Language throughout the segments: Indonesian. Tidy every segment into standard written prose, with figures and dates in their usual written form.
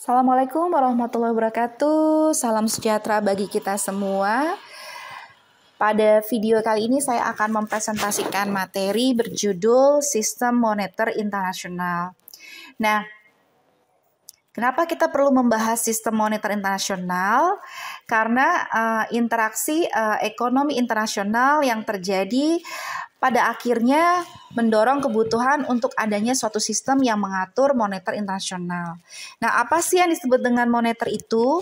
Assalamualaikum warahmatullahi wabarakatuh. Salam sejahtera bagi kita semua. Pada video kali ini saya akan mempresentasikan materi berjudul Sistem Moneter Internasional. Nah, kenapa kita perlu membahas sistem moneter internasional? Karena interaksi ekonomi internasional yang terjadi pada akhirnya mendorong kebutuhan untuk adanya suatu sistem yang mengatur moneter internasional. Nah, apa sih yang disebut dengan moneter itu?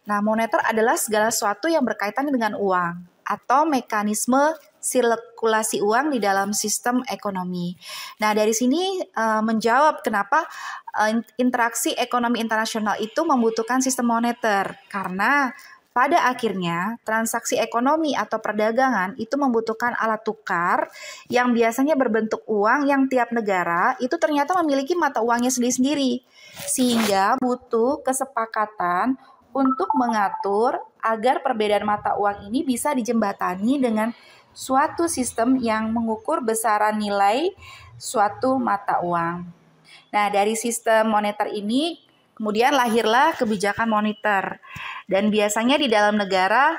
Nah, moneter adalah segala sesuatu yang berkaitan dengan uang atau mekanisme sirkulasi uang di dalam sistem ekonomi. Nah, dari sini menjawab kenapa interaksi ekonomi internasional itu membutuhkan sistem moneter. Karena pada akhirnya, transaksi ekonomi atau perdagangan itu membutuhkan alat tukar yang biasanya berbentuk uang yang tiap negara itu ternyata memiliki mata uangnya sendiri-sendiri. Sehingga butuh kesepakatan untuk mengatur agar perbedaan mata uang ini bisa dijembatani dengan suatu sistem yang mengukur besaran nilai suatu mata uang. Nah, dari sistem moneter ini kemudian lahirlah kebijakan moneter. Dan biasanya di dalam negara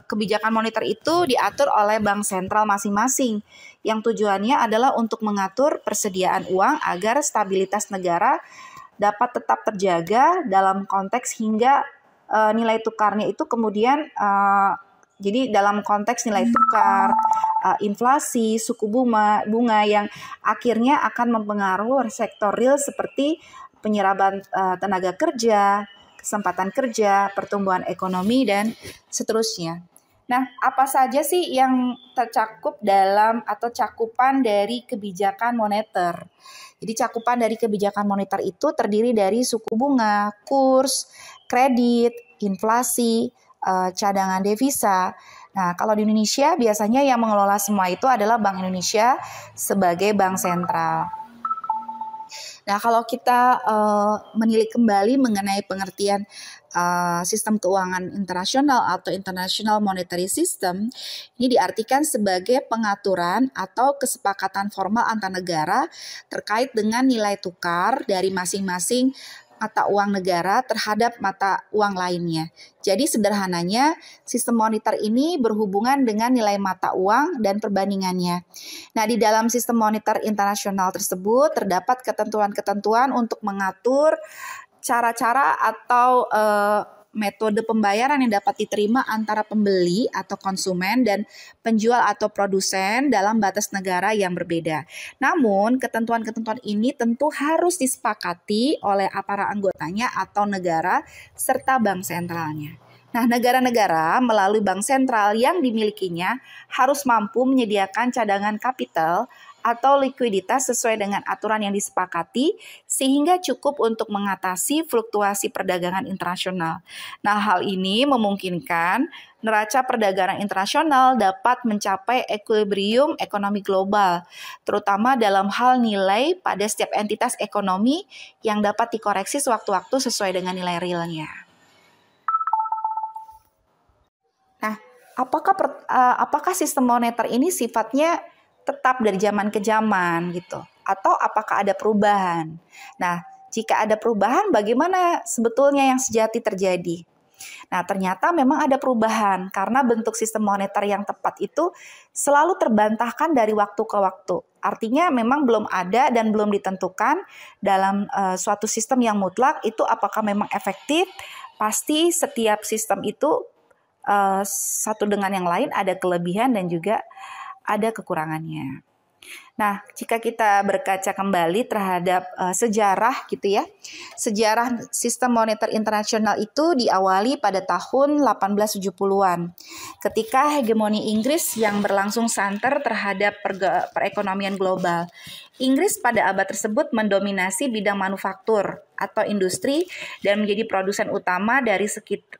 kebijakan moneter itu diatur oleh bank sentral masing-masing yang tujuannya adalah untuk mengatur persediaan uang agar stabilitas negara dapat tetap terjaga dalam konteks hingga nilai tukarnya itu kemudian jadi dalam konteks nilai tukar, inflasi, suku bunga yang akhirnya akan mempengaruhi sektor real seperti penyerapan tenaga kerja, kesempatan kerja, pertumbuhan ekonomi, dan seterusnya. Nah, apa saja sih yang tercakup dalam atau cakupan dari kebijakan moneter? Jadi cakupan dari kebijakan moneter itu terdiri dari suku bunga, kurs, kredit, inflasi, cadangan devisa. Nah, kalau di Indonesia biasanya yang mengelola semua itu adalah Bank Indonesia sebagai bank sentral. Nah, kalau kita menilik kembali mengenai pengertian sistem keuangan internasional atau International Monetary System, ini diartikan sebagai pengaturan atau kesepakatan formal antar negara terkait dengan nilai tukar dari masing-masing mata uang negara terhadap mata uang lainnya. Jadi sederhananya, sistem moneter ini berhubungan dengan nilai mata uang dan perbandingannya. Nah, di dalam sistem moneter internasional tersebut terdapat ketentuan-ketentuan untuk mengatur cara-cara atau metode pembayaran yang dapat diterima antara pembeli atau konsumen dan penjual atau produsen dalam batas negara yang berbeda. Namun, ketentuan-ketentuan ini tentu harus disepakati oleh para anggotanya atau negara serta bank sentralnya. Nah, negara-negara melalui bank sentral yang dimilikinya harus mampu menyediakan cadangan kapital atau likuiditas sesuai dengan aturan yang disepakati sehingga cukup untuk mengatasi fluktuasi perdagangan internasional. Nah, hal ini memungkinkan neraca perdagangan internasional dapat mencapai equilibrium ekonomi global, terutama dalam hal nilai pada setiap entitas ekonomi yang dapat dikoreksi sewaktu-waktu sesuai dengan nilai realnya. Nah, apakah sistem moneter ini sifatnya tetap dari zaman ke zaman gitu? Atau apakah ada perubahan? Nah, jika ada perubahan, bagaimana sebetulnya yang sejati terjadi? Nah, ternyata memang ada perubahan karena bentuk sistem moneter yang tepat itu selalu terbantahkan dari waktu ke waktu. Artinya memang belum ada dan belum ditentukan dalam suatu sistem yang mutlak itu apakah memang efektif. Pasti setiap sistem itu satu dengan yang lain ada kelebihan dan juga ada kekurangannya. Nah, jika kita berkaca kembali terhadap sejarah gitu ya. Sejarah sistem moneter internasional itu diawali pada tahun 1870-an. Ketika hegemoni Inggris yang berlangsung santer terhadap perekonomian global. Inggris pada abad tersebut mendominasi bidang manufaktur atau industri dan menjadi produsen utama dari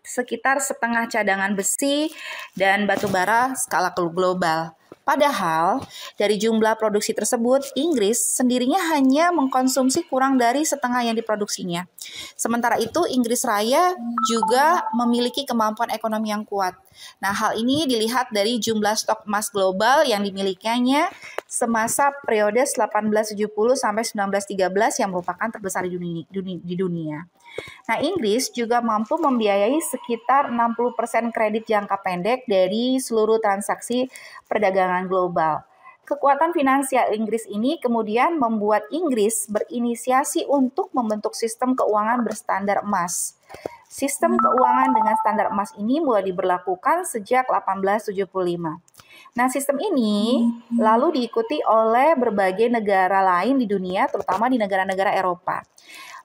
sekitar setengah cadangan besi dan batu bara skala global. Padahal dari jumlah produksi tersebut, Inggris sendirinya hanya mengkonsumsi kurang dari setengah yang diproduksinya. Sementara itu, Inggris Raya juga memiliki kemampuan ekonomi yang kuat. Nah, hal ini dilihat dari jumlah stok emas global yang dimilikinya semasa periode 1870 sampai 1913 yang merupakan terbesar di dunia. Nah, Inggris juga mampu membiayai sekitar 60% kredit jangka pendek dari seluruh transaksi perdagangan global. Kekuatan finansial Inggris ini kemudian membuat Inggris berinisiasi untuk membentuk sistem keuangan berstandar emas. Sistem keuangan dengan standar emas ini mulai diberlakukan sejak 1875. Nah, sistem ini lalu diikuti oleh berbagai negara lain di dunia, terutama di negara-negara Eropa.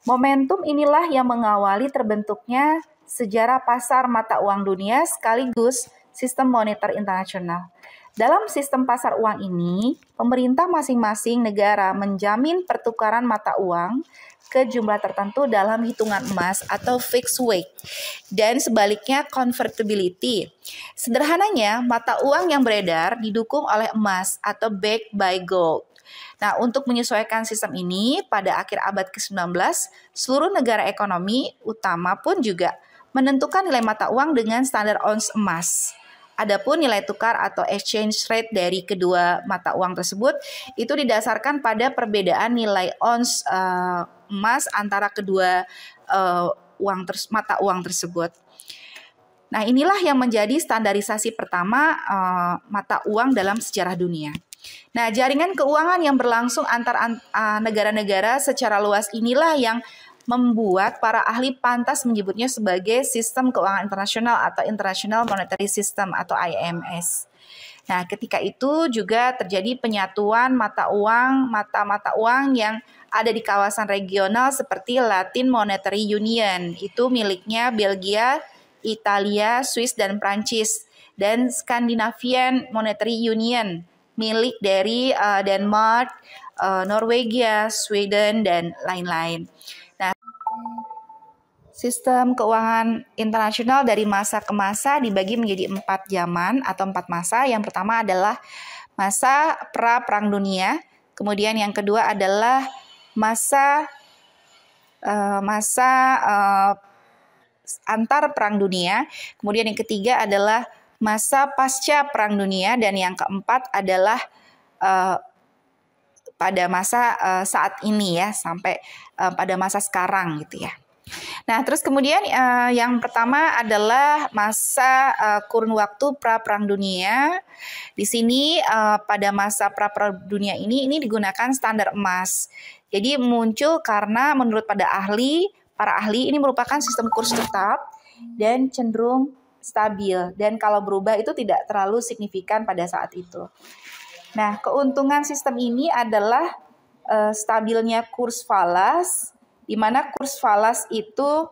Momentum inilah yang mengawali terbentuknya sejarah pasar mata uang dunia sekaligus sistem moneter internasional. Dalam sistem pasar uang ini, pemerintah masing-masing negara menjamin pertukaran mata uang ke jumlah tertentu dalam hitungan emas atau fixed weight, dan sebaliknya convertibility. Sederhananya, mata uang yang beredar didukung oleh emas atau backed by gold. Nah, untuk menyesuaikan sistem ini, pada akhir abad ke-19, seluruh negara ekonomi utama pun juga menentukan nilai mata uang dengan standar ons emas. Adapun nilai tukar atau exchange rate dari kedua mata uang tersebut itu didasarkan pada perbedaan nilai ons emas antara kedua mata uang tersebut. Nah, inilah yang menjadi standarisasi pertama mata uang dalam sejarah dunia. Nah, jaringan keuangan yang berlangsung antar negara-negara secara luas inilah yang membuat para ahli pantas menyebutnya sebagai sistem keuangan internasional atau International Monetary System atau IMS. Nah, ketika itu juga terjadi penyatuan mata uang yang ada di kawasan regional seperti Latin Monetary Union, itu miliknya Belgia, Italia, Swiss, dan Prancis, dan Scandinavian Monetary Union, milik dari Denmark, Norwegia, Sweden, dan lain-lain. Nah, sistem keuangan internasional dari masa ke masa dibagi menjadi 4 zaman atau 4 masa. Yang pertama adalah masa pra-perang dunia, kemudian yang kedua adalah masa antar perang dunia, kemudian yang ketiga adalah masa pasca perang dunia, dan yang keempat adalah pada masa saat ini ya, sampai pada masa sekarang gitu ya. Nah, terus kemudian yang pertama adalah masa kurun waktu pra-perang dunia. Di sini pada masa pra-perang dunia ini digunakan standar emas. Jadi muncul karena menurut para ahli ini merupakan sistem kurs tetap dan cenderung stabil, dan kalau berubah itu tidak terlalu signifikan pada saat itu. Nah, keuntungan sistem ini adalah stabilnya kurs falas, di mana kurs falas itu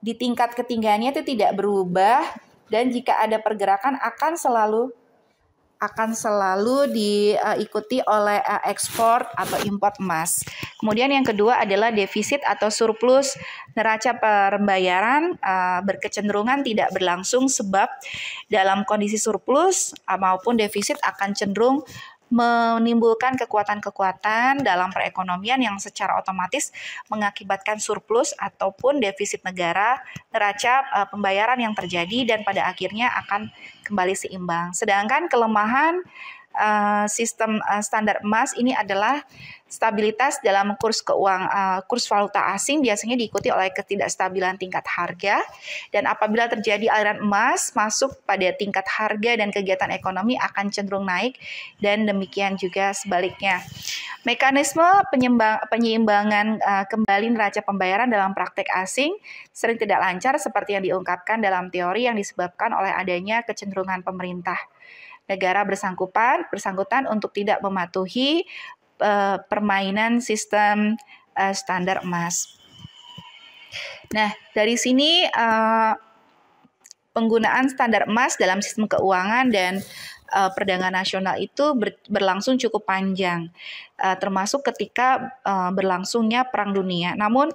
di tingkat ketinggiannya itu tidak berubah, dan jika ada pergerakan akan selalu diikuti oleh ekspor atau impor emas. Kemudian yang kedua adalah defisit atau surplus neraca pembayaran berkecenderungan tidak berlangsung, sebab dalam kondisi surplus maupun defisit akan cenderung menimbulkan kekuatan-kekuatan dalam perekonomian yang secara otomatis mengakibatkan surplus ataupun defisit neraca pembayaran yang terjadi, dan pada akhirnya akan kembali seimbang. Sedangkan kelemahan sistem standar emas ini adalah stabilitas dalam kurs valuta asing biasanya diikuti oleh ketidakstabilan tingkat harga, dan apabila terjadi aliran emas masuk pada tingkat harga dan kegiatan ekonomi akan cenderung naik, dan demikian juga sebaliknya. Mekanisme penyeimbangan kembali neraca pembayaran dalam praktek asing sering tidak lancar seperti yang diungkapkan dalam teori yang disebabkan oleh adanya kecenderungan pemerintah negara bersangkutan untuk tidak mematuhi permainan sistem standar emas. Nah, dari sini penggunaan standar emas dalam sistem keuangan dan perdagangan nasional itu berlangsung cukup panjang, termasuk ketika berlangsungnya Perang Dunia. Namun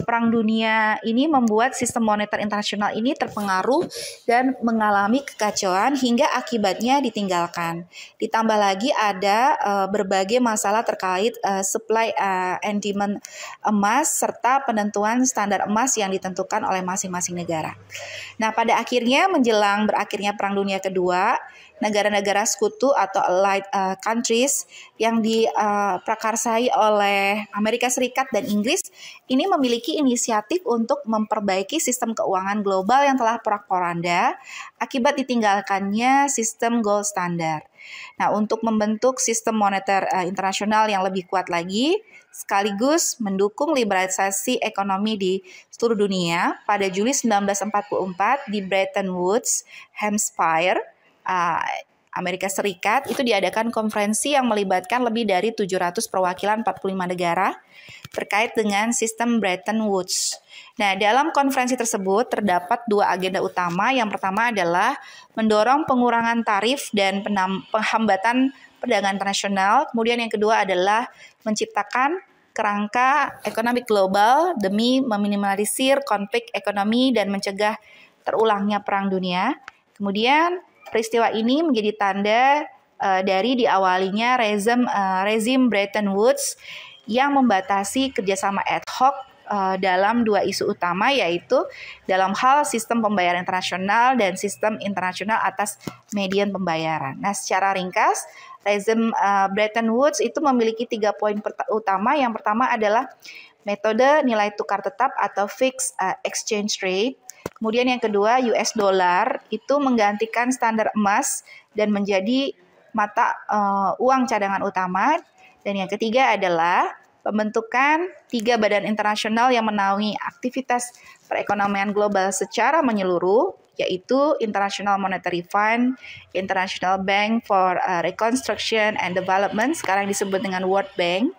Perang Dunia ini membuat sistem moneter internasional ini terpengaruh dan mengalami kekacauan hingga akibatnya ditinggalkan. Ditambah lagi ada berbagai masalah terkait supply and demand emas serta penentuan standar emas yang ditentukan oleh masing-masing negara. Nah, pada akhirnya menjelang berakhirnya Perang Dunia Kedua, negara-negara sekutu atau allied countries yang diprakarsai oleh Amerika Serikat dan Inggris ini memiliki inisiatif untuk memperbaiki sistem keuangan global yang telah porak-poranda akibat ditinggalkannya sistem gold standard. Nah, untuk membentuk sistem moneter internasional yang lebih kuat lagi, sekaligus mendukung liberalisasi ekonomi di seluruh dunia, pada Juli 1944 di Bretton Woods, Hampshire, Amerika Serikat, itu diadakan konferensi yang melibatkan lebih dari 700 perwakilan 45 negara terkait dengan sistem Bretton Woods. Nah, dalam konferensi tersebut terdapat dua agenda utama. Yang pertama adalah mendorong pengurangan tarif dan penghambatan perdagangan internasional. Kemudian yang kedua adalah menciptakan kerangka ekonomi global demi meminimalisir konflik ekonomi dan mencegah terulangnya perang dunia. Kemudian peristiwa ini menjadi tanda dari diawalinya rezim Bretton Woods yang membatasi kerjasama ad hoc dalam dua isu utama, yaitu dalam hal sistem pembayaran internasional dan sistem internasional atas median pembayaran. Nah, secara ringkas, rezim Bretton Woods itu memiliki 3 poin utama. Yang pertama adalah metode nilai tukar tetap atau fixed exchange rate. Kemudian yang kedua, US dollar itu menggantikan standar emas dan menjadi mata uang cadangan utama. Dan yang ketiga adalah pembentukan 3 badan internasional yang menaungi aktivitas perekonomian global secara menyeluruh, yaitu International Monetary Fund, International Bank for Reconstruction and Development, sekarang disebut dengan World Bank,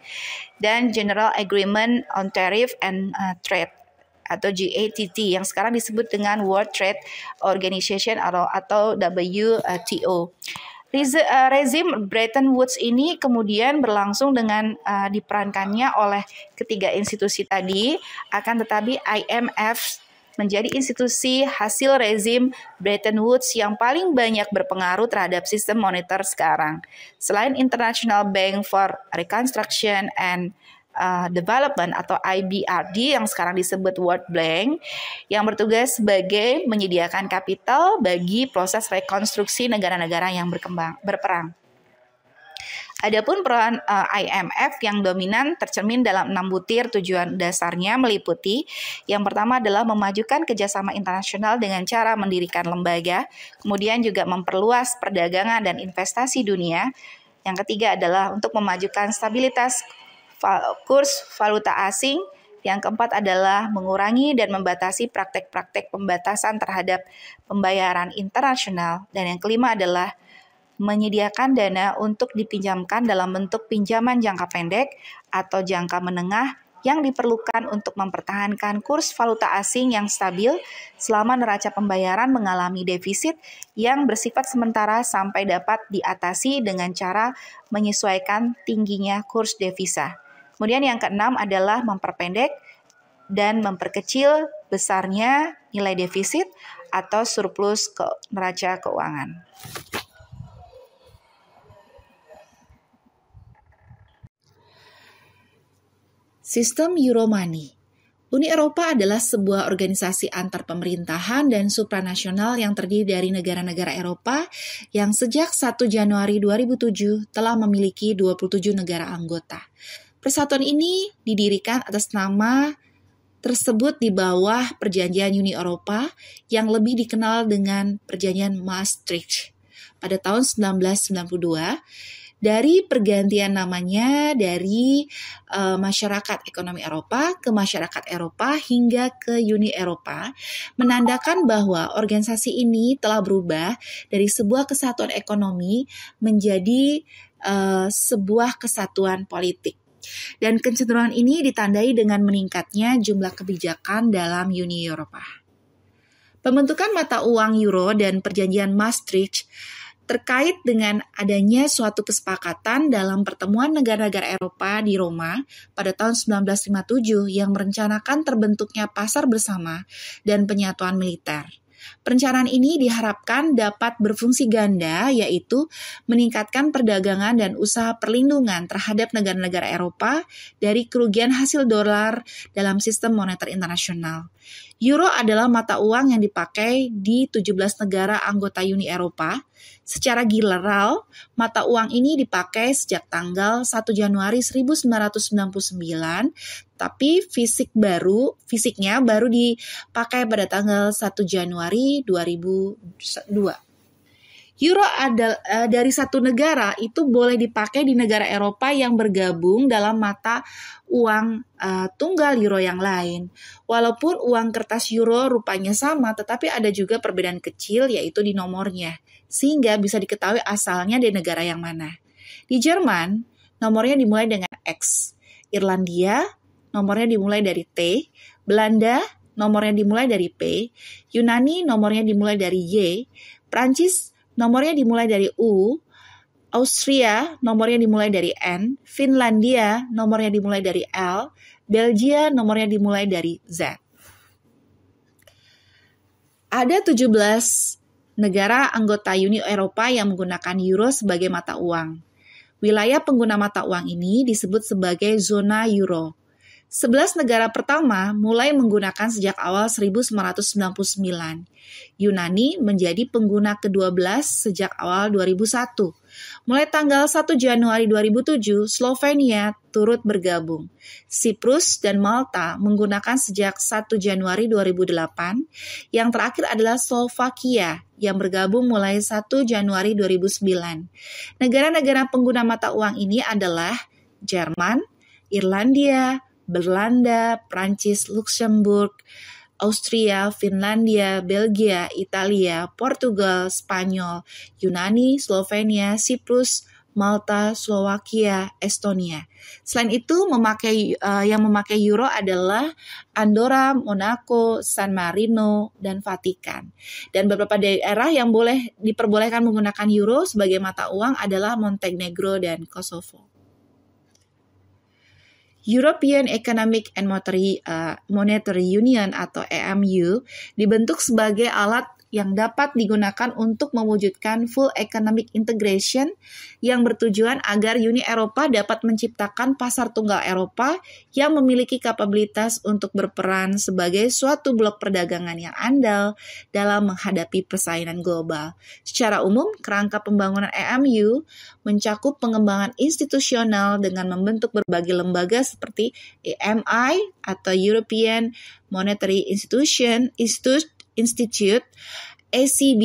dan General Agreement on Tariff and Trade atau GATT yang sekarang disebut dengan World Trade Organization atau WTO. Rezim Bretton Woods ini kemudian berlangsung dengan diperankannya oleh ketiga institusi tadi, akan tetapi IMF menjadi institusi hasil rezim Bretton Woods yang paling banyak berpengaruh terhadap sistem moneter sekarang. Selain International Bank for Reconstruction and Development atau IBRD yang sekarang disebut World Bank, yang bertugas sebagai menyediakan kapital bagi proses rekonstruksi negara-negara yang berperang. Adapun peran IMF yang dominan tercermin dalam 6 butir tujuan dasarnya meliputi, yang pertama adalah memajukan kerjasama internasional dengan cara mendirikan lembaga, kemudian juga memperluas perdagangan dan investasi dunia. Yang ketiga adalah untuk memajukan stabilitas kurs valuta asing. Yang keempat adalah mengurangi dan membatasi praktek-praktek pembatasan terhadap pembayaran internasional. Dan yang kelima adalah menyediakan dana untuk dipinjamkan dalam bentuk pinjaman jangka pendek atau jangka menengah yang diperlukan untuk mempertahankan kurs valuta asing yang stabil selama neraca pembayaran mengalami defisit yang bersifat sementara sampai dapat diatasi dengan cara menyesuaikan tingginya kurs devisa. Kemudian yang keenam adalah memperpendek dan memperkecil besarnya nilai defisit atau surplus neraca keuangan. Sistem Euromoney. Uni Eropa adalah sebuah organisasi antar pemerintahan dan supranasional yang terdiri dari negara-negara Eropa yang sejak 1 Januari 2007 telah memiliki 27 negara anggota. Persatuan ini didirikan atas nama tersebut di bawah Perjanjian Uni Eropa yang lebih dikenal dengan Perjanjian Maastricht pada tahun 1992. Dari pergantian namanya dari Masyarakat Ekonomi Eropa ke Masyarakat Eropa hingga ke Uni Eropa, menandakan bahwa organisasi ini telah berubah dari sebuah kesatuan ekonomi menjadi sebuah kesatuan politik. Dan kecenderungan ini ditandai dengan meningkatnya jumlah kebijakan dalam Uni Eropa. Pembentukan mata uang euro dan Perjanjian Maastricht terkait dengan adanya suatu kesepakatan dalam pertemuan negara-negara Eropa di Roma pada tahun 1957 yang merencanakan terbentuknya pasar bersama dan penyatuan militer. Perencanaan ini diharapkan dapat berfungsi ganda, yaitu meningkatkan perdagangan dan usaha perlindungan terhadap negara-negara Eropa dari kerugian hasil dolar dalam sistem moneter internasional. Euro adalah mata uang yang dipakai di 17 negara anggota Uni Eropa. Secara general, mata uang ini dipakai sejak tanggal 1 Januari 1999, tapi fisiknya baru dipakai pada tanggal 1 Januari 2002. Euro dari satu negara itu boleh dipakai di negara Eropa yang bergabung dalam mata uang tunggal euro yang lain. Walaupun uang kertas euro rupanya sama, tetapi ada juga perbedaan kecil yaitu di nomornya, sehingga bisa diketahui asalnya dari negara yang mana. Di Jerman, nomornya dimulai dengan X. Irlandia, nomornya dimulai dari T. Belanda, nomornya dimulai dari P. Yunani, nomornya dimulai dari Y. Prancis, nomornya dimulai dari U. Austria, nomornya dimulai dari N. Finlandia, nomornya dimulai dari L. Belgia, nomornya dimulai dari Z. Ada 17 negara anggota Uni Eropa yang menggunakan euro sebagai mata uang. Wilayah pengguna mata uang ini disebut sebagai zona euro. 11 negara pertama mulai menggunakan sejak awal 1999. Yunani menjadi pengguna ke-12 sejak awal 2001. Mulai tanggal 1 Januari 2007, Slovenia turut bergabung. Siprus dan Malta menggunakan sejak 1 Januari 2008. Yang terakhir adalah Slovakia yang bergabung mulai 1 Januari 2009. Negara-negara pengguna mata uang ini adalah Jerman, Irlandia, Belanda, Prancis, Luxembourg, Austria, Finlandia, Belgia, Italia, Portugal, Spanyol, Yunani, Slovenia, Siprus, Malta, Slovakia, Estonia. Selain itu, yang memakai euro adalah Andorra, Monaco, San Marino, dan Vatikan. Dan beberapa daerah yang diperbolehkan menggunakan euro sebagai mata uang adalah Montenegro dan Kosovo. European Economic and Monetary Union atau EMU dibentuk sebagai alat yang dapat digunakan untuk mewujudkan full economic integration yang bertujuan agar Uni Eropa dapat menciptakan pasar tunggal Eropa yang memiliki kapabilitas untuk berperan sebagai suatu blok perdagangan yang andal dalam menghadapi persaingan global. Secara umum, kerangka pembangunan EMU mencakup pengembangan institusional dengan membentuk berbagai lembaga seperti EMI atau European Monetary Institute, ECB,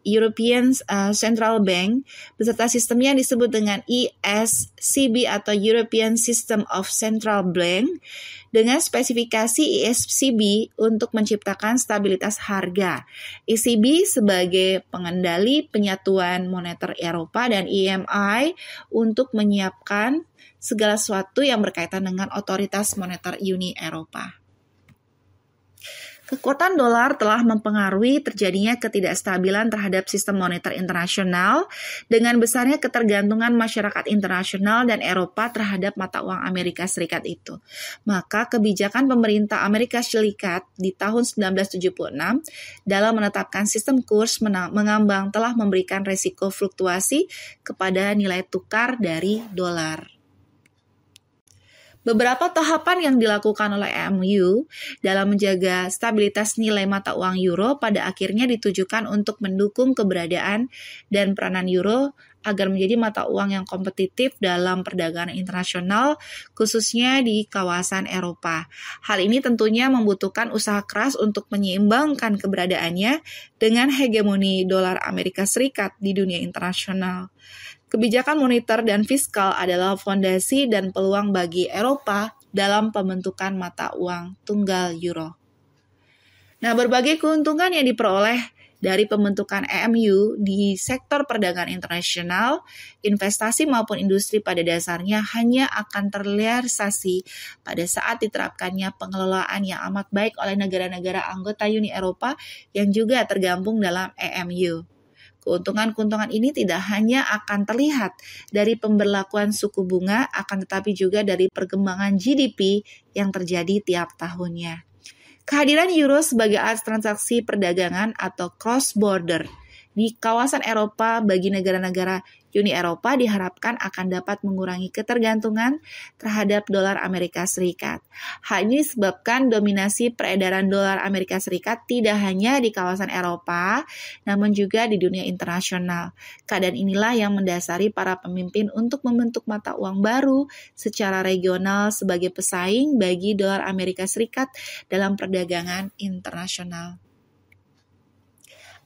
European Central Bank, beserta sistemnya yang disebut dengan ESCB atau European System of Central Bank, dengan spesifikasi ESCB untuk menciptakan stabilitas harga, ECB sebagai pengendali penyatuan moneter Eropa, dan EMI untuk menyiapkan segala sesuatu yang berkaitan dengan otoritas moneter Uni Eropa. Kekuatan dolar telah mempengaruhi terjadinya ketidakstabilan terhadap sistem moneter internasional dengan besarnya ketergantungan masyarakat internasional dan Eropa terhadap mata uang Amerika Serikat itu. Maka kebijakan pemerintah Amerika Serikat di tahun 1976 dalam menetapkan sistem kurs mengambang telah memberikan resiko fluktuasi kepada nilai tukar dari dolar. Beberapa tahapan yang dilakukan oleh EMU dalam menjaga stabilitas nilai mata uang euro pada akhirnya ditujukan untuk mendukung keberadaan dan peranan euro agar menjadi mata uang yang kompetitif dalam perdagangan internasional, khususnya di kawasan Eropa. Hal ini tentunya membutuhkan usaha keras untuk menyeimbangkan keberadaannya dengan hegemoni dolar Amerika Serikat di dunia internasional. Kebijakan moneter dan fiskal adalah fondasi dan peluang bagi Eropa dalam pembentukan mata uang tunggal euro. Nah, berbagai keuntungan yang diperoleh dari pembentukan EMU di sektor perdagangan internasional, investasi maupun industri pada dasarnya hanya akan terrealisasi pada saat diterapkannya pengelolaan yang amat baik oleh negara-negara anggota Uni Eropa yang juga tergabung dalam EMU. Keuntungan-keuntungan ini tidak hanya akan terlihat dari pemberlakuan suku bunga, akan tetapi juga dari perkembangan GDP yang terjadi tiap tahunnya. Kehadiran euro sebagai alat transaksi perdagangan atau cross border di kawasan Eropa bagi negara-negara Uni Eropa diharapkan akan dapat mengurangi ketergantungan terhadap dolar Amerika Serikat. Hal ini disebabkan dominasi peredaran dolar Amerika Serikat tidak hanya di kawasan Eropa, namun juga di dunia internasional. Keadaan inilah yang mendasari para pemimpin untuk membentuk mata uang baru secara regional sebagai pesaing bagi dolar Amerika Serikat dalam perdagangan internasional.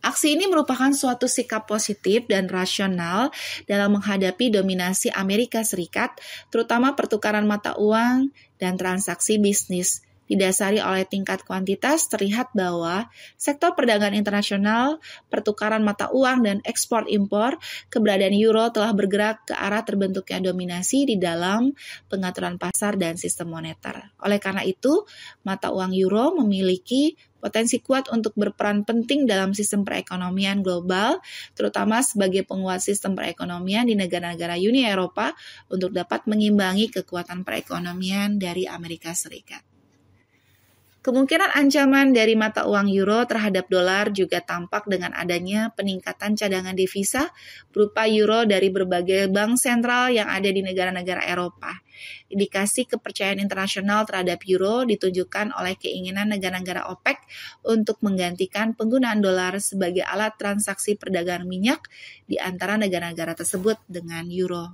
Aksi ini merupakan suatu sikap positif dan rasional dalam menghadapi dominasi Amerika Serikat, terutama pertukaran mata uang dan transaksi bisnis. Didasari oleh tingkat kuantitas, terlihat bahwa sektor perdagangan internasional, pertukaran mata uang, dan ekspor-impor, keberadaan euro telah bergerak ke arah terbentuknya dominasi di dalam pengaturan pasar dan sistem moneter. Oleh karena itu, mata uang euro memiliki potensi kuat untuk berperan penting dalam sistem perekonomian global, terutama sebagai penguat sistem perekonomian di negara-negara Uni Eropa untuk dapat mengimbangi kekuatan perekonomian dari Amerika Serikat. Kemungkinan ancaman dari mata uang euro terhadap dolar juga tampak dengan adanya peningkatan cadangan devisa berupa euro dari berbagai bank sentral yang ada di negara-negara Eropa. Indikasi kepercayaan internasional terhadap euro ditunjukkan oleh keinginan negara-negara OPEC untuk menggantikan penggunaan dolar sebagai alat transaksi perdagangan minyak di antara negara-negara tersebut dengan euro.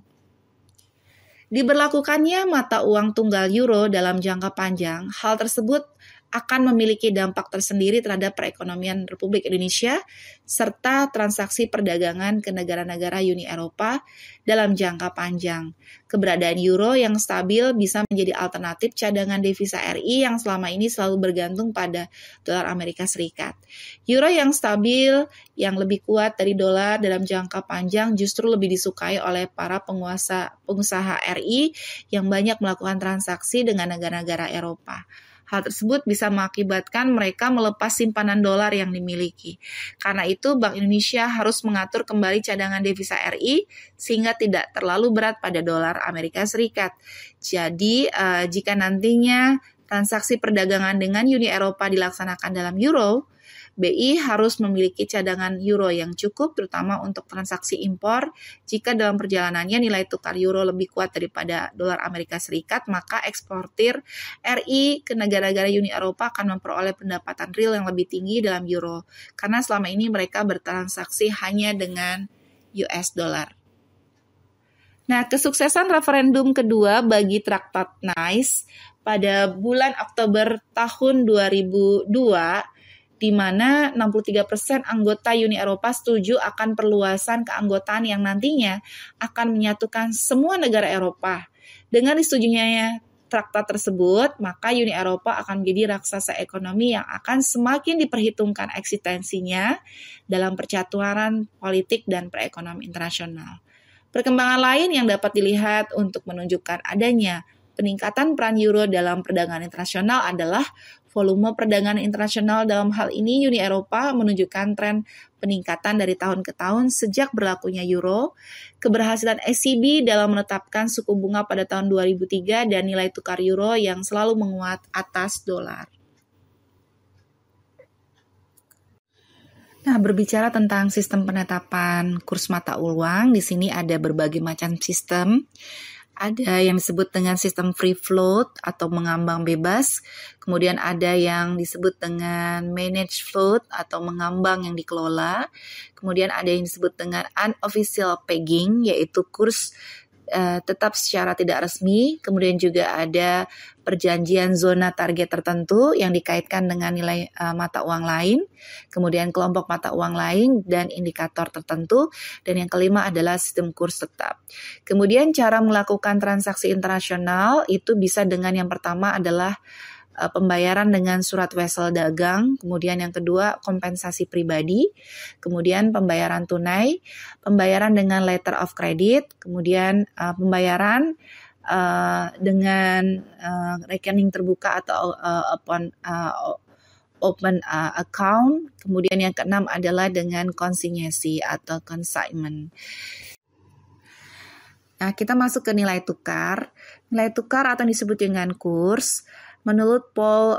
Diberlakukannya mata uang tunggal euro dalam jangka panjang, hal tersebut akan memiliki dampak tersendiri terhadap perekonomian Republik Indonesia serta transaksi perdagangan ke negara-negara Uni Eropa dalam jangka panjang. Keberadaan euro yang stabil bisa menjadi alternatif cadangan devisa RI yang selama ini selalu bergantung pada dolar Amerika Serikat. Euro yang stabil, yang lebih kuat dari dolar dalam jangka panjang justru lebih disukai oleh para pengusaha RI yang banyak melakukan transaksi dengan negara-negara Eropa. Hal tersebut bisa mengakibatkan mereka melepas simpanan dolar yang dimiliki. Karena itu, Bank Indonesia harus mengatur kembali cadangan devisa RI sehingga tidak terlalu berat pada dolar Amerika Serikat. Jadi, jika nantinya transaksi perdagangan dengan Uni Eropa dilaksanakan dalam euro, BI harus memiliki cadangan euro yang cukup, terutama untuk transaksi impor. Jika dalam perjalanannya nilai tukar euro lebih kuat daripada dolar Amerika Serikat, maka eksportir RI ke negara-negara Uni Eropa akan memperoleh pendapatan real yang lebih tinggi dalam euro, karena selama ini mereka bertransaksi hanya dengan US dollar. Nah, kesuksesan referendum kedua bagi Traktat Nice pada bulan Oktober tahun 2002, di mana 63% anggota Uni Eropa setuju akan perluasan keanggotaan yang nantinya akan menyatukan semua negara Eropa. Dengan disetujunya traktat tersebut, maka Uni Eropa akan menjadi raksasa ekonomi yang akan semakin diperhitungkan eksistensinya dalam percaturan politik dan perekonomian internasional. Perkembangan lain yang dapat dilihat untuk menunjukkan adanya peningkatan peran euro dalam perdagangan internasional adalah volume perdagangan internasional. Dalam hal ini, Uni Eropa menunjukkan tren peningkatan dari tahun ke tahun sejak berlakunya euro, keberhasilan ECB dalam menetapkan suku bunga pada tahun 2003, dan nilai tukar euro yang selalu menguat atas dolar. Nah, berbicara tentang sistem penetapan kurs mata uang, di sini ada berbagai macam sistem. Ada yang disebut dengan sistem free float atau mengambang bebas. Kemudian ada yang disebut dengan managed float atau mengambang yang dikelola. Kemudian ada yang disebut dengan unofficial pegging, yaitu kurs tetap secara tidak resmi. Kemudian juga ada perjanjian zona target tertentu yang dikaitkan dengan nilai mata uang lain. Kemudian kelompok mata uang lain dan indikator tertentu. Dan yang kelima adalah sistem kurs tetap. Kemudian cara melakukan transaksi internasional itu bisa dengan yang pertama adalah pembayaran dengan surat wesel dagang, kemudian yang kedua kompensasi pribadi, kemudian pembayaran tunai, pembayaran dengan letter of credit, kemudian pembayaran dengan rekening terbuka atau open account, kemudian yang keenam adalah dengan konsinyasi atau consignment. Nah, kita masuk ke nilai tukar. Nilai tukar atau disebut dengan kurs Menurut Paul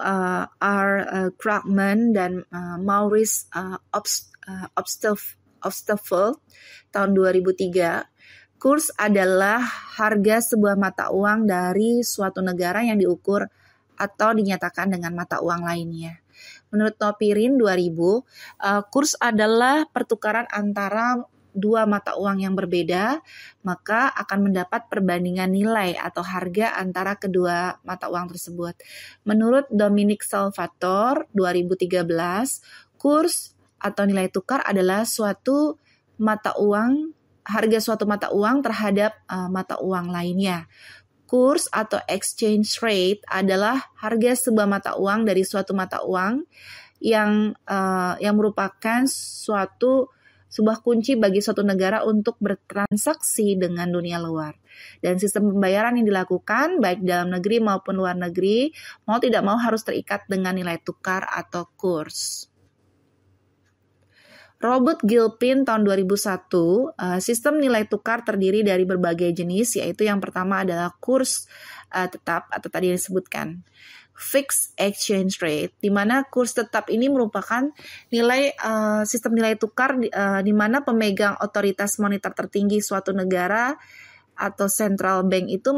R. Krugman dan Maurice Obstfeld tahun 2003, kurs adalah harga sebuah mata uang dari suatu negara yang diukur atau dinyatakan dengan mata uang lainnya. Menurut Topirin 2000, kurs adalah pertukaran antara dua mata uang yang berbeda, maka akan mendapat perbandingan nilai atau harga antara kedua mata uang tersebut. Menurut Dominic Salvatore 2013, kurs atau nilai tukar adalah suatu mata uang, harga suatu mata uang terhadap mata uang lainnya. Kurs atau exchange rate adalah harga sebuah mata uang dari suatu mata uang yang merupakan sebuah kunci bagi suatu negara untuk bertransaksi dengan dunia luar. Dan sistem pembayaran yang dilakukan baik dalam negeri maupun luar negeri mau tidak mau harus terikat dengan nilai tukar atau kurs. Robert Gilpin tahun 2001, sistem nilai tukar terdiri dari berbagai jenis, yaitu yang pertama adalah kurs tetap atau tadi yang disebutkan fixed exchange rate, di mana kurs tetap ini merupakan nilai sistem nilai tukar di mana pemegang otoritas moneter tertinggi suatu negara atau central bank itu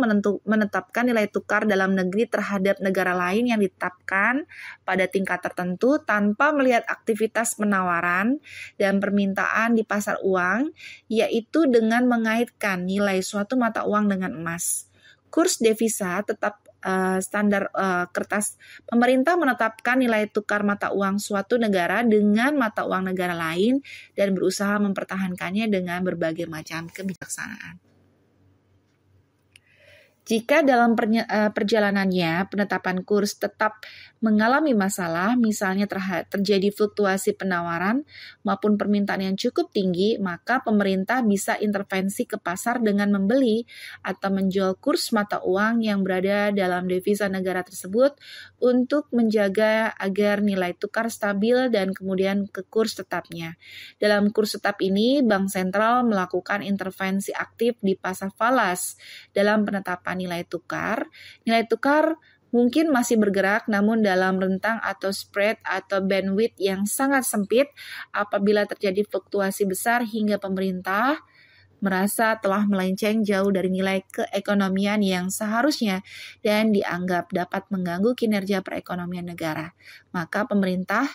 menetapkan nilai tukar dalam negeri terhadap negara lain yang ditetapkan pada tingkat tertentu tanpa melihat aktivitas penawaran dan permintaan di pasar uang, yaitu dengan mengaitkan nilai suatu mata uang dengan emas. Kurs devisa tetap standar kertas. Pemerintah menetapkan nilai tukar mata uang suatu negara dengan mata uang negara lain dan berusaha mempertahankannya dengan berbagai macam kebijaksanaan. Jika dalam perjalanannya penetapan kurs tetap mengalami masalah, misalnya terjadi fluktuasi penawaran maupun permintaan yang cukup tinggi, maka pemerintah bisa intervensi ke pasar dengan membeli atau menjual kurs mata uang yang berada dalam devisa negara tersebut untuk menjaga agar nilai tukar stabil dan kemudian ke kurs tetapnya. Dalam kurs tetap ini, Bank Sentral melakukan intervensi aktif di pasar falas dalam penetapan nilai tukar. Nilai tukar mungkin masih bergerak namun dalam rentang atau spread atau bandwidth yang sangat sempit apabila terjadi fluktuasi besar hingga pemerintah merasa telah melenceng jauh dari nilai keekonomian yang seharusnya dan dianggap dapat mengganggu kinerja perekonomian negara. Maka pemerintah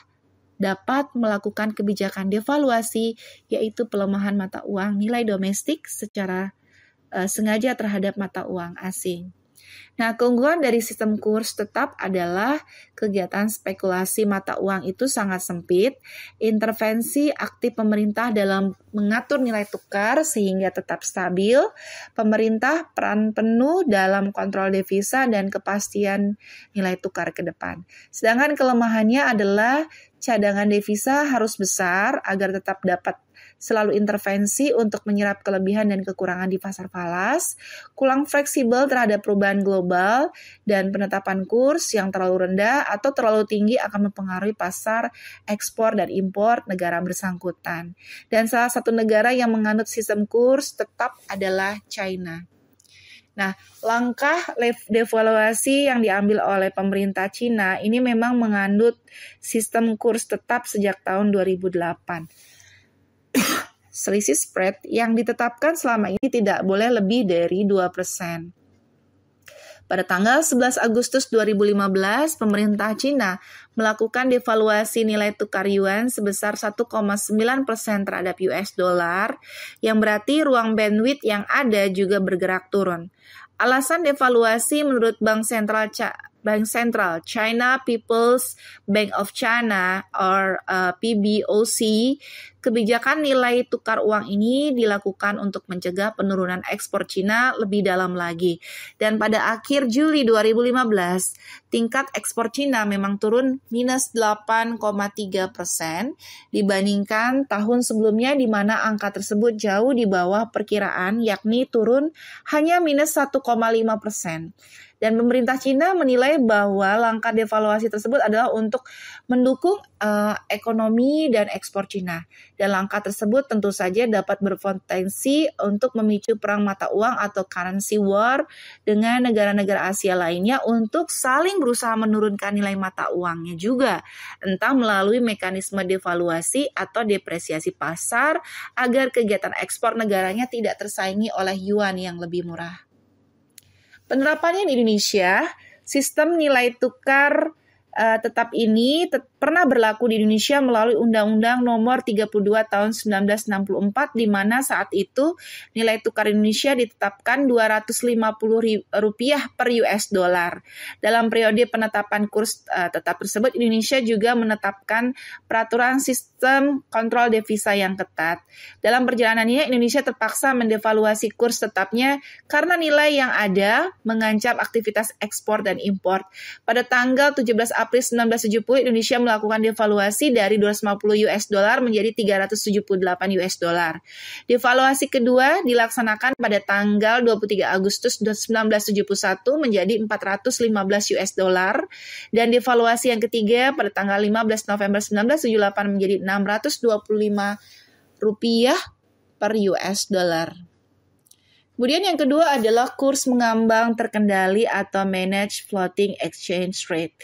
dapat melakukan kebijakan devaluasi, yaitu pelemahan mata uang nilai domestik secara sengaja terhadap mata uang asing. Nah, keunggulan dari sistem kurs tetap adalah kegiatan spekulasi mata uang itu sangat sempit, intervensi aktif pemerintah dalam mengatur nilai tukar sehingga tetap stabil, pemerintah peran penuh dalam kontrol devisa dan kepastian nilai tukar ke depan. Sedangkan kelemahannya adalah cadangan devisa harus besar agar tetap dapat selalu intervensi untuk menyerap kelebihan dan kekurangan di pasar falas, kurang fleksibel terhadap perubahan global, dan penetapan kurs yang terlalu rendah atau terlalu tinggi akan mempengaruhi pasar ekspor dan impor negara bersangkutan. Dan salah satu negara yang menganut sistem kurs tetap adalah China. Nah, langkah devaluasi yang diambil oleh pemerintah Cina ini memang menganut sistem kurs tetap sejak tahun 2008. Selisih spread yang ditetapkan selama ini tidak boleh lebih dari 2%. Pada tanggal 11 Agustus 2015, pemerintah Cina melakukan devaluasi nilai tukar yuan sebesar 1,9% terhadap US dollar, yang berarti ruang bandwidth yang ada juga bergerak turun. Alasan devaluasi menurut Bank Sentral China People's Bank of China or PBOC, kebijakan nilai tukar uang ini dilakukan untuk mencegah penurunan ekspor Cina lebih dalam lagi. Dan pada akhir Juli 2015, tingkat ekspor Cina memang turun minus 8,3% dibandingkan tahun sebelumnya di mana angka tersebut jauh di bawah perkiraan, yakni turun hanya minus 1,5%. Dan pemerintah Cina menilai bahwa langkah devaluasi tersebut adalah untuk mendukung ekonomi dan ekspor Cina. Dan langkah tersebut tentu saja dapat berpotensi untuk memicu perang mata uang atau currency war dengan negara-negara Asia lainnya untuk saling berusaha menurunkan nilai mata uangnya juga, entah melalui mekanisme devaluasi atau depresiasi pasar agar kegiatan ekspor negaranya tidak tersaingi oleh yuan yang lebih murah. Penerapannya di Indonesia, sistem nilai tukar tetap ini pernah berlaku di Indonesia melalui Undang-Undang Nomor 32 Tahun 1964, di mana saat itu nilai tukar Indonesia ditetapkan Rp250 per US dollar. Dalam periode penetapan kurs tetap tersebut, Indonesia juga menetapkan peraturan sistem kontrol devisa yang ketat. Dalam perjalanannya, Indonesia terpaksa mendevaluasi kurs tetapnya karena nilai yang ada mengancam aktivitas ekspor dan impor. Pada tanggal 17 April 1970, Indonesia melakukan devaluasi dari 250 US dollar menjadi 378 US dollar. Devaluasi kedua dilaksanakan pada tanggal 23 Agustus 1971 menjadi 415 US dollar, dan devaluasi yang ketiga pada tanggal 15 November 1978 menjadi 625 rupiah per US dollar. Kemudian yang kedua adalah kurs mengambang terkendali atau managed floating exchange rate.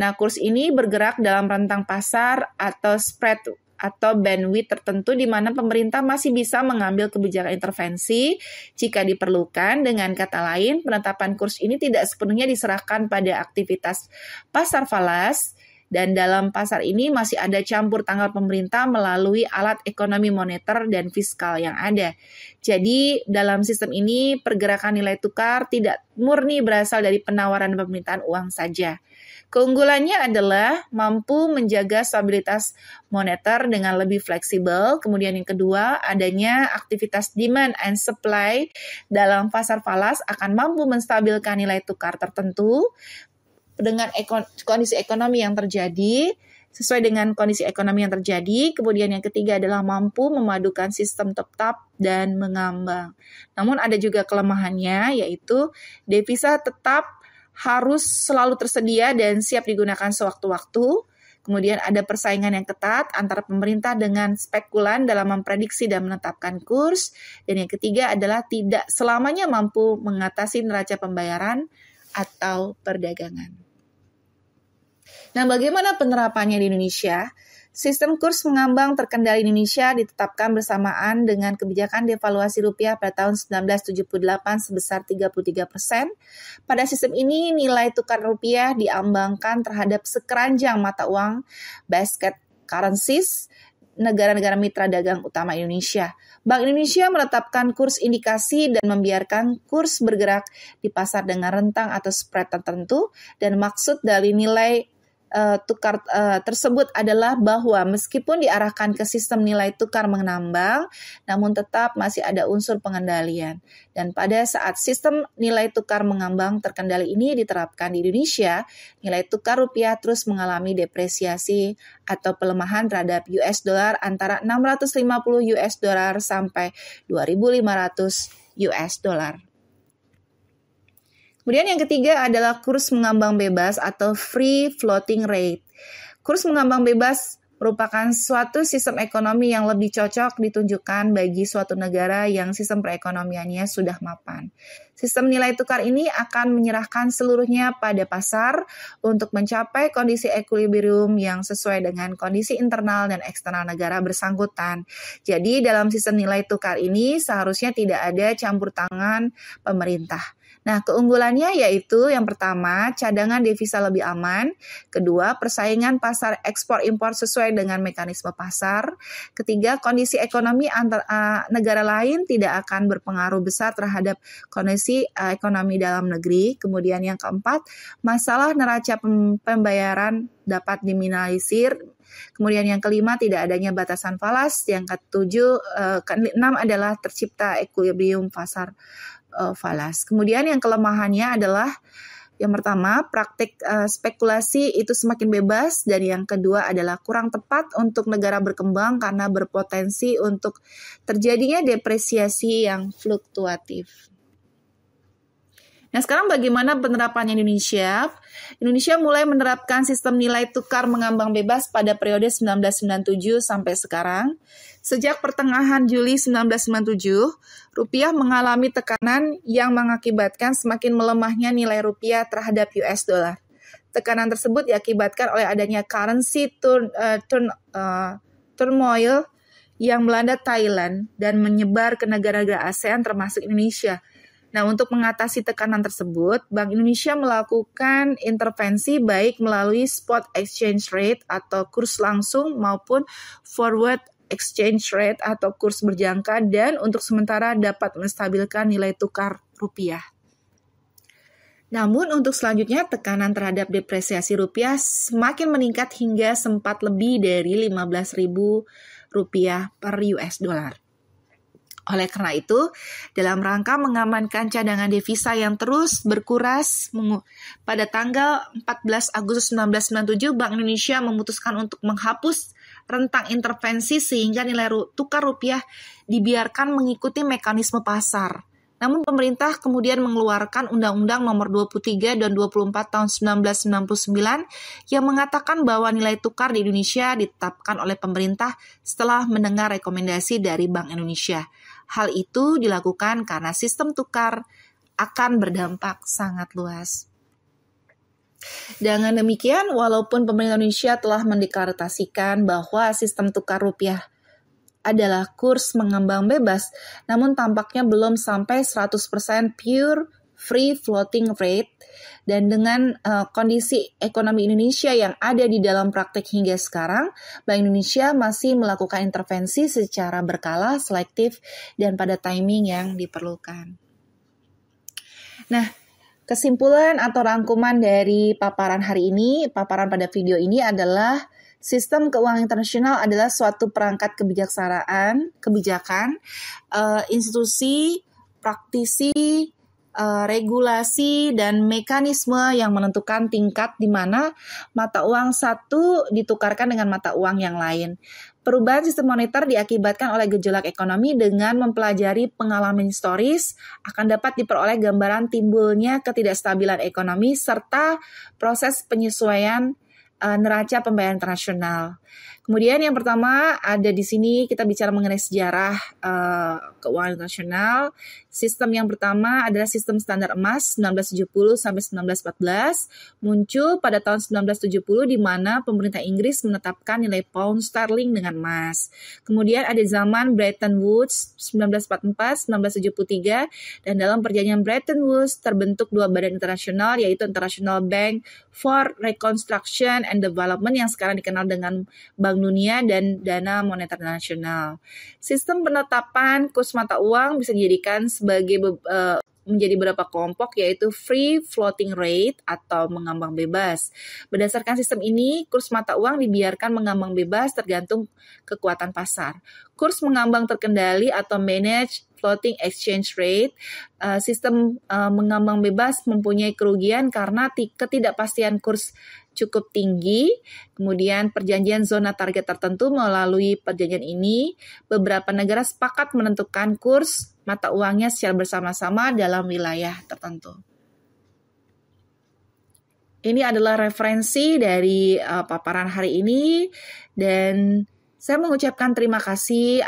Nah, kurs ini bergerak dalam rentang pasar atau spread atau bandwidth tertentu di mana pemerintah masih bisa mengambil kebijakan intervensi jika diperlukan. Dengan kata lain, penetapan kurs ini tidak sepenuhnya diserahkan pada aktivitas pasar falas, dan dalam pasar ini masih ada campur tangan pemerintah melalui alat ekonomi moneter dan fiskal yang ada. Jadi dalam sistem ini pergerakan nilai tukar tidak murni berasal dari penawaran dan permintaan uang saja. Keunggulannya adalah mampu menjaga stabilitas moneter dengan lebih fleksibel. Kemudian yang kedua, adanya aktivitas demand and supply dalam pasar falas akan mampu menstabilkan nilai tukar tertentu dengan kondisi ekonomi yang terjadi, sesuai dengan kondisi ekonomi yang terjadi. Kemudian yang ketiga adalah mampu memadukan sistem tetap dan mengambang. Namun ada juga kelemahannya, yaitu devisa tetap harus selalu tersedia dan siap digunakan sewaktu-waktu. Kemudian ada persaingan yang ketat antara pemerintah dengan spekulan dalam memprediksi dan menetapkan kurs. Dan yang ketiga adalah tidak selamanya mampu mengatasi neraca pembayaran atau perdagangan. Nah, bagaimana penerapannya di Indonesia? Sistem kurs mengambang terkendali Indonesia ditetapkan bersamaan dengan kebijakan devaluasi rupiah pada tahun 1978 sebesar 33%. Pada sistem ini, nilai tukar rupiah diambangkan terhadap sekeranjang mata uang basket currencies negara-negara mitra dagang utama Indonesia. Bank Indonesia menetapkan kurs indikasi dan membiarkan kurs bergerak di pasar dengan rentang atau spread tertentu, dan maksud dari nilai tukar tersebut adalah bahwa meskipun diarahkan ke sistem nilai tukar mengambang, namun tetap masih ada unsur pengendalian. Dan pada saat sistem nilai tukar mengambang terkendali ini diterapkan di Indonesia, nilai tukar rupiah terus mengalami depresiasi atau pelemahan terhadap US dollar antara 650 US dollar sampai 2.500 US dollar. Kemudian yang ketiga adalah kurs mengambang bebas atau free floating rate. Kurs mengambang bebas merupakan suatu sistem ekonomi yang lebih cocok ditunjukkan bagi suatu negara yang sistem perekonomiannya sudah mapan. Sistem nilai tukar ini akan menyerahkan seluruhnya pada pasar untuk mencapai kondisi equilibrium yang sesuai dengan kondisi internal dan eksternal negara bersangkutan. Jadi dalam sistem nilai tukar ini seharusnya tidak ada campur tangan pemerintah. Nah, keunggulannya yaitu yang pertama, cadangan devisa lebih aman. Kedua, persaingan pasar ekspor-impor sesuai dengan mekanisme pasar. Ketiga, kondisi ekonomi antar negara lain tidak akan berpengaruh besar terhadap kondisi ekonomi dalam negeri. Kemudian yang keempat, masalah neraca pembayaran dapat diminimalisir. Kemudian yang kelima, tidak adanya batasan falas. Yang keenam adalah tercipta equilibrium pasar falas. Kemudian yang kelemahannya adalah yang pertama, praktik spekulasi itu semakin bebas, dan yang kedua adalah kurang tepat untuk negara berkembang karena berpotensi untuk terjadinya depresiasi yang fluktuatif. Nah, sekarang bagaimana penerapannya Indonesia? Indonesia mulai menerapkan sistem nilai tukar mengambang bebas pada periode 1997 sampai sekarang. Sejak pertengahan Juli 1997, rupiah mengalami tekanan yang mengakibatkan semakin melemahnya nilai rupiah terhadap US dollar. Tekanan tersebut diakibatkan oleh adanya currency turmoil yang melanda Thailand dan menyebar ke negara-negara ASEAN termasuk Indonesia. Nah, untuk mengatasi tekanan tersebut, Bank Indonesia melakukan intervensi baik melalui spot exchange rate atau kurs langsung maupun forward exchange rate atau kurs berjangka dan untuk sementara dapat menstabilkan nilai tukar rupiah. Namun untuk selanjutnya tekanan terhadap depresiasi rupiah semakin meningkat hingga sempat lebih dari 15.000 rupiah per US dollar. Oleh karena itu, dalam rangka mengamankan cadangan devisa yang terus berkuras, pada tanggal 14 Agustus 1997, Bank Indonesia memutuskan untuk menghapus rentang intervensi sehingga nilai tukar rupiah dibiarkan mengikuti mekanisme pasar. Namun pemerintah kemudian mengeluarkan Undang-Undang Nomor 23 dan 24 tahun 1999 yang mengatakan bahwa nilai tukar di Indonesia ditetapkan oleh pemerintah setelah mendengar rekomendasi dari Bank Indonesia. Hal itu dilakukan karena sistem tukar akan berdampak sangat luas. Dengan demikian, walaupun pemerintah Indonesia telah mendeklarasikan bahwa sistem tukar rupiah adalah kurs mengambang bebas, namun tampaknya belum sampai 100% pure free floating rate, dan dengan kondisi ekonomi Indonesia yang ada di dalam praktek hingga sekarang, Bank Indonesia masih melakukan intervensi secara berkala, selektif, dan pada timing yang diperlukan. Nah, kesimpulan atau rangkuman dari paparan hari ini, paparan pada video ini adalah sistem keuangan internasional adalah suatu perangkat kebijakan, institusi, praktisi, regulasi, dan mekanisme yang menentukan tingkat di mana mata uang satu ditukarkan dengan mata uang yang lain. Perubahan sistem moneter diakibatkan oleh gejolak ekonomi. Dengan mempelajari pengalaman historis akan dapat diperoleh gambaran timbulnya ketidakstabilan ekonomi serta proses penyesuaian neraca pembayaran internasional. Kemudian yang pertama ada di sini kita bicara mengenai sejarah keuangan internasional. Sistem yang pertama adalah sistem standar emas 1970 sampai 1914, muncul pada tahun 1970 di mana pemerintah Inggris menetapkan nilai pound sterling dengan emas. Kemudian ada zaman Bretton Woods 1944-1973, dan dalam perjanjian Bretton Woods terbentuk dua badan internasional yaitu International Bank for Reconstruction and Development yang sekarang dikenal dengan Bank Dunia dan Dana Moneter Nasional. Sistem penetapan kurs mata uang bisa dijadikan sebagai menjadi beberapa kelompok yaitu free floating rate atau mengambang bebas. Berdasarkan sistem ini, kurs mata uang dibiarkan mengambang bebas tergantung kekuatan pasar. Kurs mengambang terkendali atau managed floating exchange rate, sistem mengambang bebas mempunyai kerugian karena ketidakpastian kurs cukup tinggi. Kemudian perjanjian zona target tertentu. Melalui perjanjian ini, beberapa negara sepakat menentukan kurs mata uangnya secara bersama-sama dalam wilayah tertentu. Ini adalah referensi dari paparan hari ini, dan saya mengucapkan terima kasih